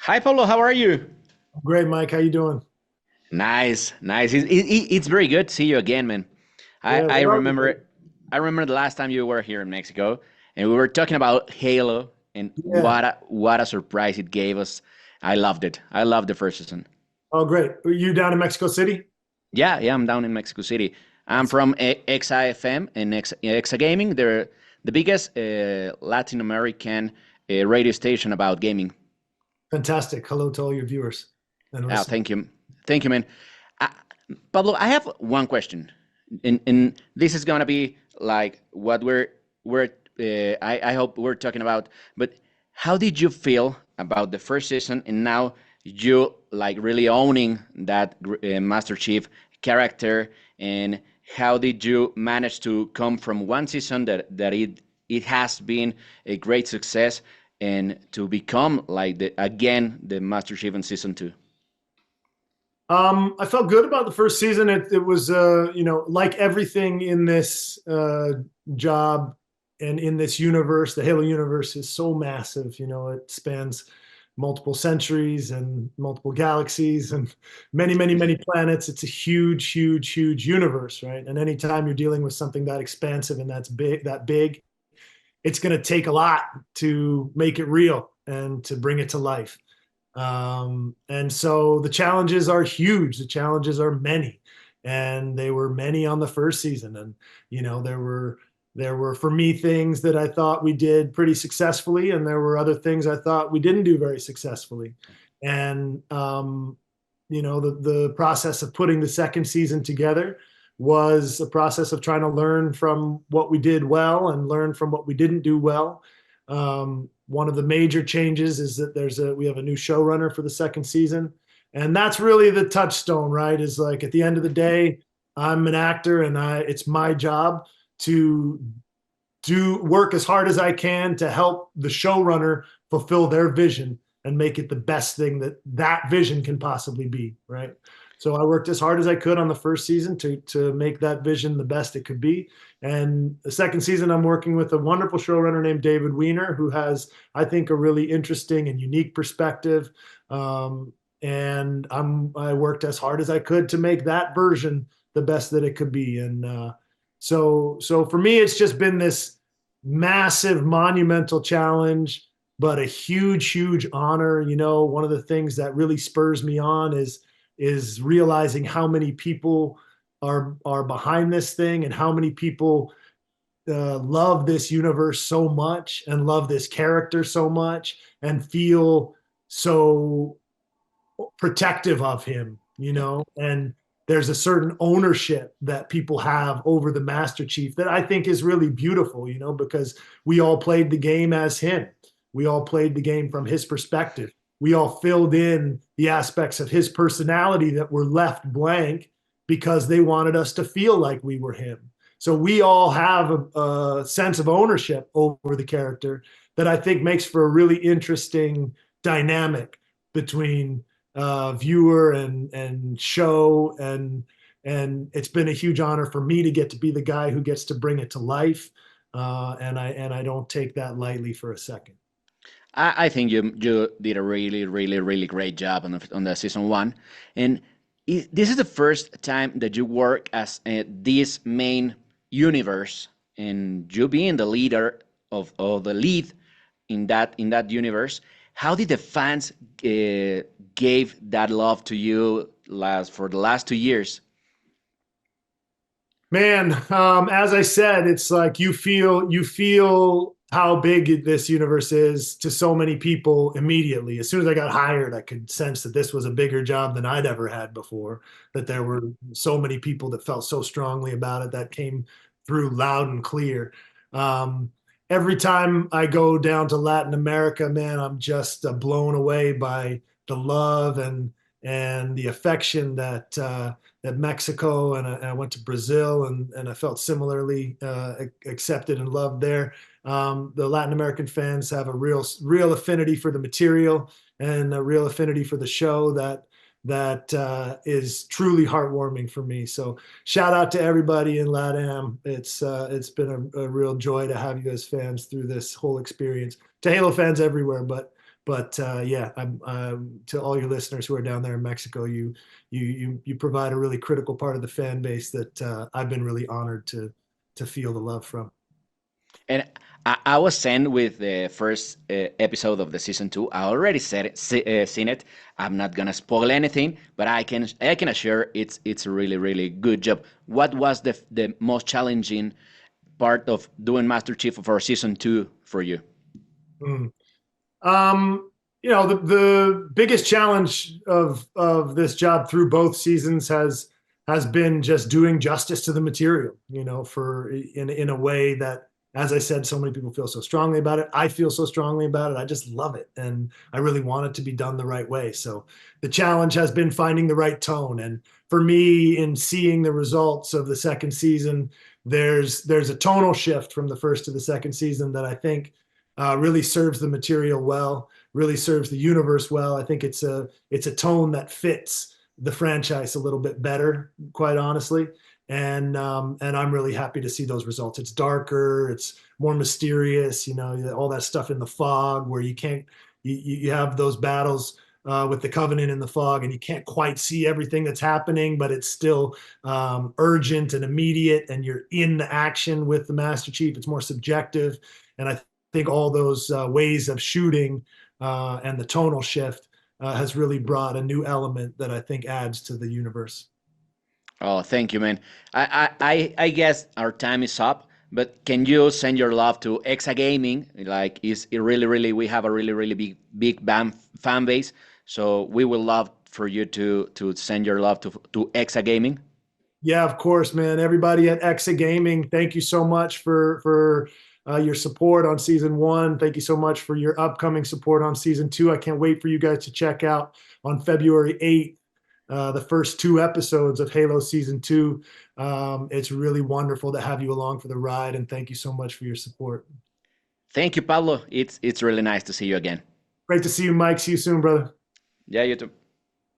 Hi, Pablo. How are you? Great, Mike. How you doing? Nice, nice. It's very good to see you again, man. I, Yeah, I where are we, buddy? remember, I remember the last time you were here in Mexico, and we were talking about Halo, and Yeah. what a surprise it gave us. I loved it. I loved the first season. Oh, great. Are you down in Mexico City? Yeah, yeah. I'm down in Mexico City. I'm That's from XIFM and Exagaming. They're the biggest Latin American radio station about gaming. fantastic. Hello to all your viewers and Oh, listeners. thank you, man. Uh, Pablo, I have one question, and this is gonna be like what we're I hope we're talking about. But how did you feel about the first season, and now you like really owning that Master Chief character, and how did you manage to come from one season that it has been a great success, and to become like the Master Chief in season two? I felt good about the first season. It was, like everything in this job and in this universe, the Halo universe is so massive. It spans multiple centuries and multiple galaxies and many, many, many planets. It's a huge, huge, huge universe, right? And anytime you're dealing with something that expansive and that big, it's going to take a lot to make it real and to bring it to life. And so the challenges are huge. The challenges are many, and they were many on the first season. And there were for me things that I thought we did pretty successfully, and there were other things I thought we didn't do very successfully. And the process of putting the second season together was a process of trying to learn from what we did well and learn from what we didn't do well. One of the major changes is that we have a new showrunner for the second season, and that's really the touchstone, right? Is like at the end of the day, I'm an actor, and it's my job to do work as hard as I can to help the showrunner fulfill their vision and make it the best thing that vision can possibly be, right? So I worked as hard as I could on the first season to make that vision the best it could be. And the second season, I'm working with a wonderful showrunner named David Weiner, who has, I think, a really interesting and unique perspective. And I worked as hard as I could to make that version the best that it could be. And so for me, it's just been this massive, monumental challenge, but a huge, huge honor. One of the things that really spurs me on is realizing how many people are behind this thing and how many people love this universe so much and love this character so much and feel so protective of him, and there's a certain ownership that people have over the Master Chief that I think is really beautiful, because we all played the game as him. We all played the game from his perspective. We all filled in the aspects of his personality that were left blank because they wanted us to feel like we were him. So we all have a sense of ownership over the character that I think makes for a really interesting dynamic between viewer and show, and it's been a huge honor for me to get to be the guy who gets to bring it to life, and I don't take that lightly for a second. I think you did a really, really, really great job on the season one, and this is the first time that you work as this main universe, and you being the leader of the lead in that universe. How did the fans gave that love to you last for the last 2 years? Man, as I said, it's like you feel how big this universe is to so many people immediately. As soon as I got hired, I could sense that this was a bigger job than I'd ever had before, that there were so many people that felt so strongly about it that came through loud and clear. Um, every time I go down to Latin America, man, I'm just blown away by the love and the affection that Mexico, and I went to Brazil, and I felt similarly accepted and loved there. The Latin American fans have a real affinity for the material and a real affinity for the show that is truly heartwarming for me. So shout out to everybody in LATAM. It's been a real joy to have you as fans through this whole experience. To Halo fans everywhere, But yeah, to all your listeners who are down there in Mexico, you provide a really critical part of the fan base that I've been really honored to feel the love from. And I was sent with the first episode of the season two. I already said it, seen it. I'm not gonna spoil anything, but I can assure it's a really good job. What was the most challenging part of doing Master Chief for season two for you? Mm. Um, the biggest challenge of this job through both seasons has been just doing justice to the material, for in a way that, as I said, so many people feel so strongly about it. I feel so strongly about it. I just love it, and I really want it to be done the right way. So the challenge has been finding the right tone. And for me, in seeing the results of the second season, there's a tonal shift from the first to the second season that I think really serves the material well, really serves the universe well. I think it's a tone that fits the franchise a little bit better, quite honestly. And I'm really happy to see those results. It's darker, it's more mysterious. All that stuff in the fog where you have those battles with the Covenant in the fog, and you can't quite see everything that's happening, but it's still urgent and immediate, and you're in the action with the Master Chief. It's more subjective, and I think all those ways of shooting and the tonal shift has really brought a new element that I think adds to the universe. Oh, thank you, man. I guess our time is up, but can you send your love to Exagaming? Like, is it really we have a really big fan base, so we will love for you to send your love to Exagaming. Yeah, of course, man. Everybody at Exa Gaming, thank you so much for your support on season one. Thank you so much for your upcoming support on season two. I can't wait for you guys to check out on February 8th the first two episodes of Halo season two. It's really wonderful to have you along for the ride, and thank you so much for your support. Thank you, Pablo. It's really nice to see you again. Great to see you, Mike. See you soon, brother. Yeah, you too.